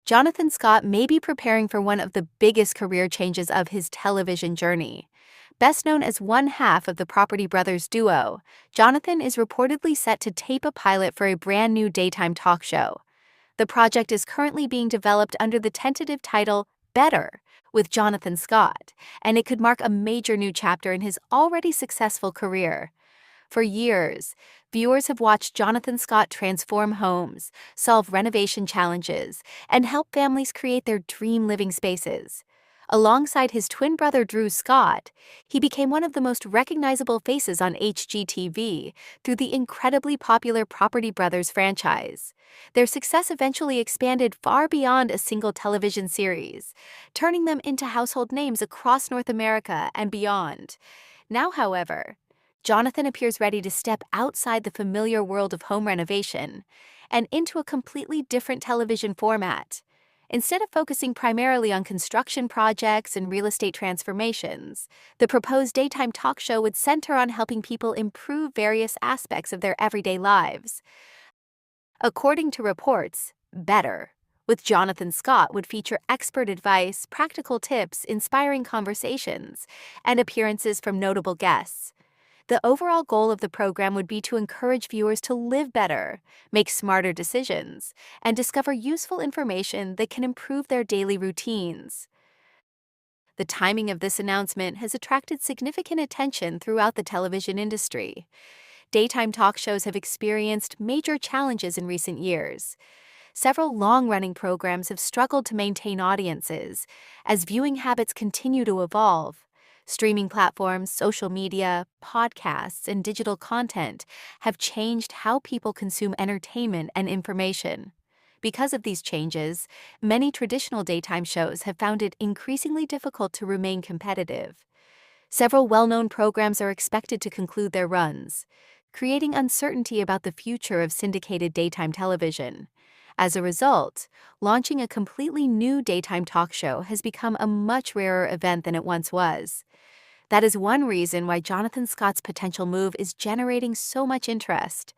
Jonathan Scott may be preparing for one of the biggest career changes of his television journey. Best known as one half of the Property Brothers duo, Jonathan is reportedly set to tape a pilot for a brand new daytime talk show. The project is currently being developed under the tentative title Better with Jonathan Scott, and it could mark a major new chapter in his already successful career. For years, viewers have watched Jonathan Scott transform homes, solve renovation challenges, and help families create their dream living spaces. Alongside his twin brother Drew Scott, he became one of the most recognizable faces on HGTV through the incredibly popular Property Brothers franchise. Their success eventually expanded far beyond a single television series, turning them into household names across North America and beyond. Now, however, Jonathan appears ready to step outside the familiar world of home renovation and into a completely different television format. Instead of focusing primarily on construction projects and real estate transformations, the proposed daytime talk show would center on helping people improve various aspects of their everyday lives. According to reports, Better with Jonathan Scott would feature expert advice, practical tips, inspiring conversations, and appearances from notable guests. The overall goal of the program would be to encourage viewers to live better, make smarter decisions, and discover useful information that can improve their daily routines. The timing of this announcement has attracted significant attention throughout the television industry. Daytime talk shows have experienced major challenges in recent years. Several long-running programs have struggled to maintain audiences as viewing habits continue to evolve. Streaming platforms, social media, podcasts, and digital content have changed how people consume entertainment and information. Because of these changes, many traditional daytime shows have found it increasingly difficult to remain competitive. Several well-known programs are expected to conclude their runs, creating uncertainty about the future of syndicated daytime television. As a result, launching a completely new daytime talk show has become a much rarer event than it once was. That is one reason why Jonathan Scott's potential move is generating so much interest.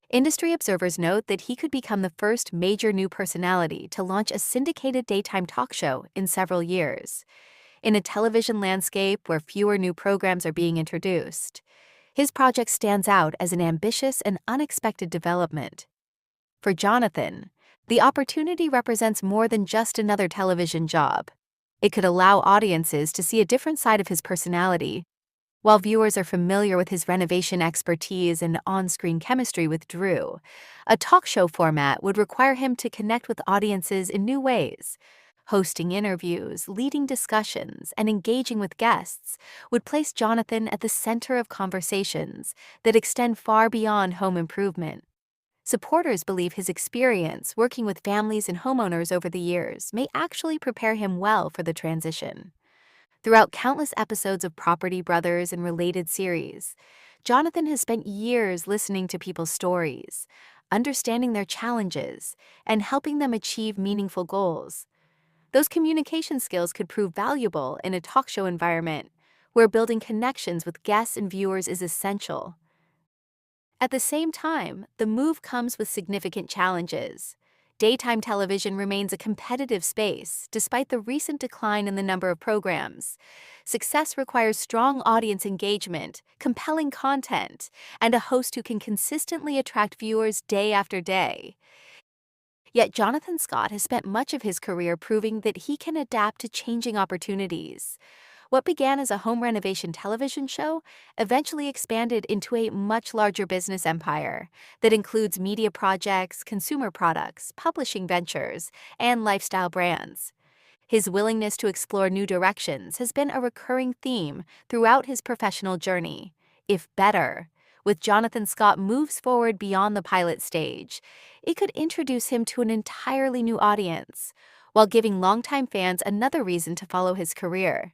Industry observers note that he could become the first major new personality to launch a syndicated daytime talk show in several years. In a television landscape where fewer new programs are being introduced, his project stands out as an ambitious and unexpected development. For Jonathan, the opportunity represents more than just another television job. It could allow audiences to see a different side of his personality. While viewers are familiar with his renovation expertise and on-screen chemistry with Drew, a talk show format would require him to connect with audiences in new ways. Hosting interviews, leading discussions, and engaging with guests would place Jonathan at the center of conversations that extend far beyond home improvement. Supporters believe his experience working with families and homeowners over the years may actually prepare him well for the transition. Throughout countless episodes of Property Brothers and related series, Jonathan has spent years listening to people's stories, understanding their challenges, and helping them achieve meaningful goals. Those communication skills could prove valuable in a talk show environment where building connections with guests and viewers is essential. At the same time, the move comes with significant challenges. Daytime television remains a competitive space, despite the recent decline in the number of programs. Success requires strong audience engagement, compelling content, and a host who can consistently attract viewers day after day. Yet Jonathan Scott has spent much of his career proving that he can adapt to changing opportunities. What began as a home renovation television show eventually expanded into a much larger business empire that includes media projects, consumer products, publishing ventures, and lifestyle brands. His willingness to explore new directions has been a recurring theme throughout his professional journey. If Better, with Jonathan Scott, moves forward beyond the pilot stage, it could introduce him to an entirely new audience, while giving longtime fans another reason to follow his career.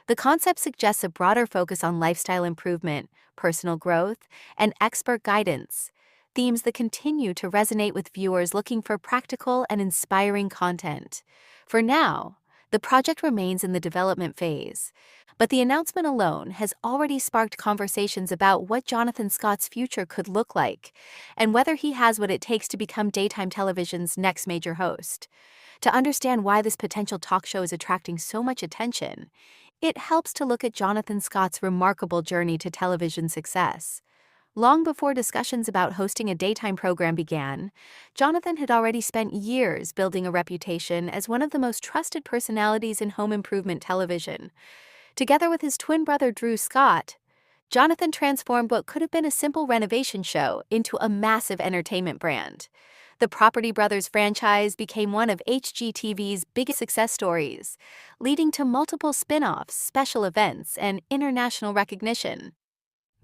The concept suggests a broader focus on lifestyle improvement, personal growth, and expert guidance, themes that continue to resonate with viewers looking for practical and inspiring content. For now, The project remains in the development phase, but the announcement alone has already sparked conversations about what Jonathan Scott's future could look like and whether he has what it takes to become daytime television's next major host. To understand why this potential talk show is attracting so much attention, it helps to look at Jonathan Scott's remarkable journey to television success. Long before discussions about hosting a daytime program began, Jonathan had already spent years building a reputation as one of the most trusted personalities in home improvement television. Together with his twin brother Drew Scott, Jonathan transformed what could have been a simple renovation show into a massive entertainment brand. The Property Brothers franchise became one of HGTV's biggest success stories, leading to multiple spin-offs, special events, and international recognition.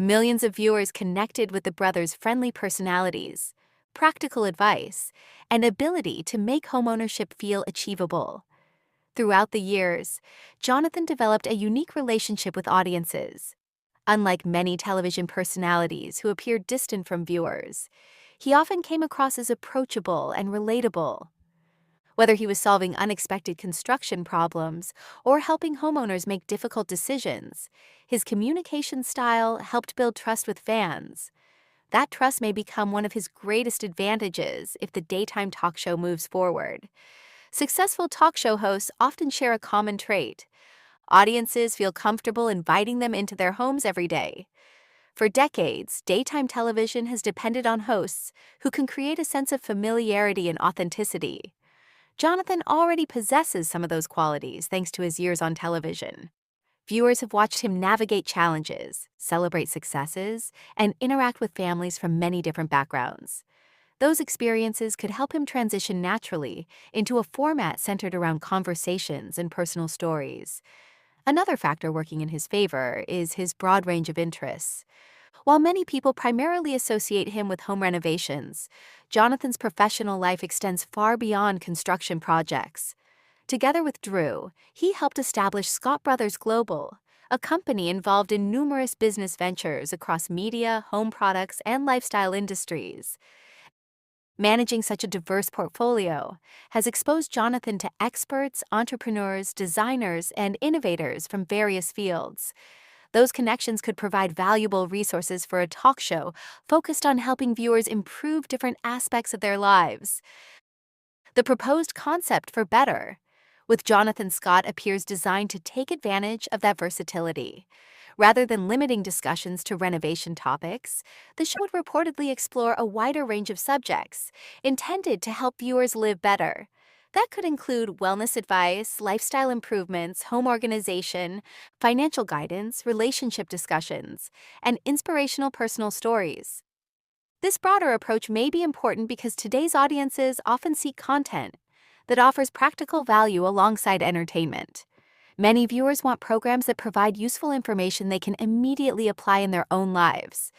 Millions of viewers connected with the brothers' friendly personalities, practical advice, and ability to make homeownership feel achievable. Throughout the years, Jonathan developed a unique relationship with audiences. Unlike many television personalities who appeared distant from viewers, he often came across as approachable and relatable. Whether he was solving unexpected construction problems or helping homeowners make difficult decisions, his communication style helped build trust with fans. That trust may become one of his greatest advantages if the daytime talk show moves forward. Successful talk show hosts often share a common trait. Audiences feel comfortable inviting them into their homes every day. For decades, daytime television has depended on hosts who can create a sense of familiarity and authenticity. Jonathan already possesses some of those qualities thanks to his years on television. Viewers have watched him navigate challenges, celebrate successes, and interact with families from many different backgrounds. Those experiences could help him transition naturally into a format centered around conversations and personal stories. Another factor working in his favor is his broad range of interests. While many people primarily associate him with home renovations, Jonathan's professional life extends far beyond construction projects. Together with Drew, he helped establish Scott Brothers Global, a company involved in numerous business ventures across media, home products, and lifestyle industries. Managing such a diverse portfolio has exposed Jonathan to experts, entrepreneurs, designers, and innovators from various fields. Those connections could provide valuable resources for a talk show focused on helping viewers improve different aspects of their lives. The proposed concept for Better with Jonathan Scott appears designed to take advantage of that versatility. Rather than limiting discussions to renovation topics, the show would reportedly explore a wider range of subjects intended to help viewers live better. That could include wellness advice, lifestyle improvements, home organization, financial guidance, relationship discussions, and inspirational personal stories. This broader approach may be important because today's audiences often seek content that offers practical value alongside entertainment. Many viewers want programs that provide useful information they can immediately apply in their own lives.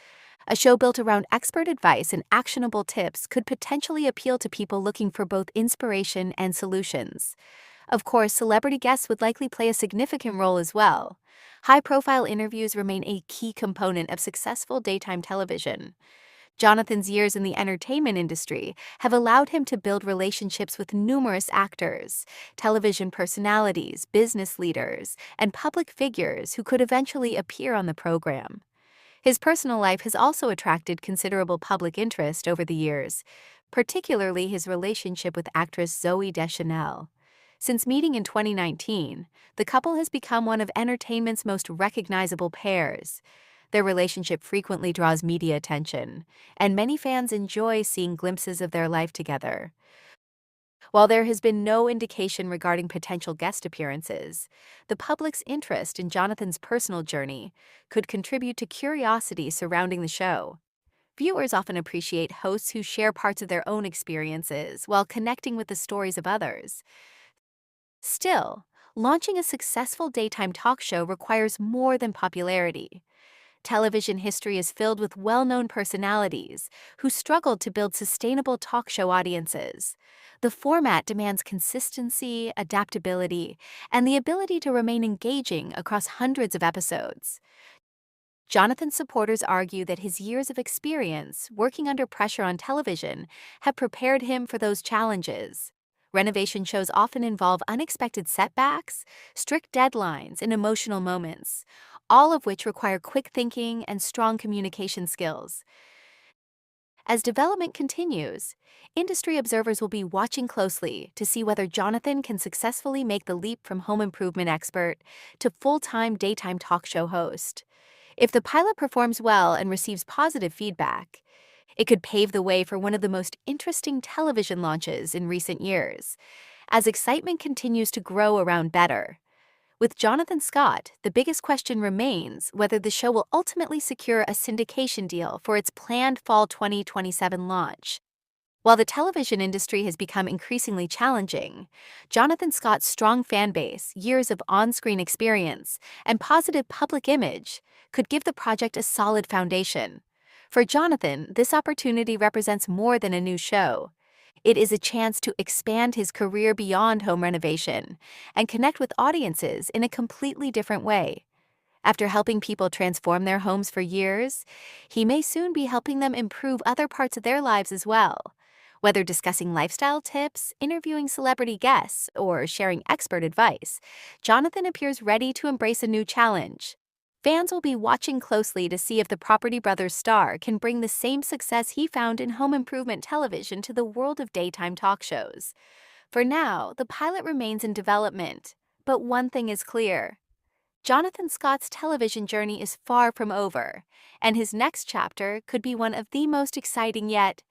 A show built around expert advice and actionable tips could potentially appeal to people looking for both inspiration and solutions. Of course, celebrity guests would likely play a significant role as well. High-profile interviews remain a key component of successful daytime television. Jonathan's years in the entertainment industry have allowed him to build relationships with numerous actors, television personalities, business leaders, and public figures who could eventually appear on the program. His personal life has also attracted considerable public interest over the years, particularly his relationship with actress Zooey Deschanel. Since meeting in 2019, the couple has become one of entertainment's most recognizable pairs. Their relationship frequently draws media attention, and many fans enjoy seeing glimpses of their life together. While there has been no indication regarding potential guest appearances, the public's interest in Jonathan's personal journey could contribute to curiosity surrounding the show. Viewers often appreciate hosts who share parts of their own experiences while connecting with the stories of others. Still, launching a successful daytime talk show requires more than popularity. Television history is filled with well-known personalities who struggled to build sustainable talk show audiences. The format demands consistency, adaptability, and the ability to remain engaging across hundreds of episodes. Jonathan's supporters argue that his years of experience working under pressure on television have prepared him for those challenges. Renovation shows often involve unexpected setbacks, strict deadlines, and emotional moments, all of which require quick thinking and strong communication skills. As development continues, industry observers will be watching closely to see whether Jonathan can successfully make the leap from home improvement expert to full-time daytime talk show host. If the pilot performs well and receives positive feedback, it could pave the way for one of the most interesting television launches in recent years, as excitement continues to grow around Better. With Jonathan Scott, the biggest question remains whether the show will ultimately secure a syndication deal for its planned fall 2027 launch. While the television industry has become increasingly challenging, Jonathan Scott's strong fan base, years of on-screen experience, and positive public image could give the project a solid foundation. For Jonathan, this opportunity represents more than a new show. It is a chance to expand his career beyond home renovation and connect with audiences in a completely different way. After helping people transform their homes for years, he may soon be helping them improve other parts of their lives as well. Whether discussing lifestyle tips, interviewing celebrity guests, or sharing expert advice, Jonathan appears ready to embrace a new challenge. Fans will be watching closely to see if the Property Brothers star can bring the same success he found in home improvement television to the world of daytime talk shows. For now, the pilot remains in development, but one thing is clear. Jonathan Scott's television journey is far from over, and his next chapter could be one of the most exciting yet.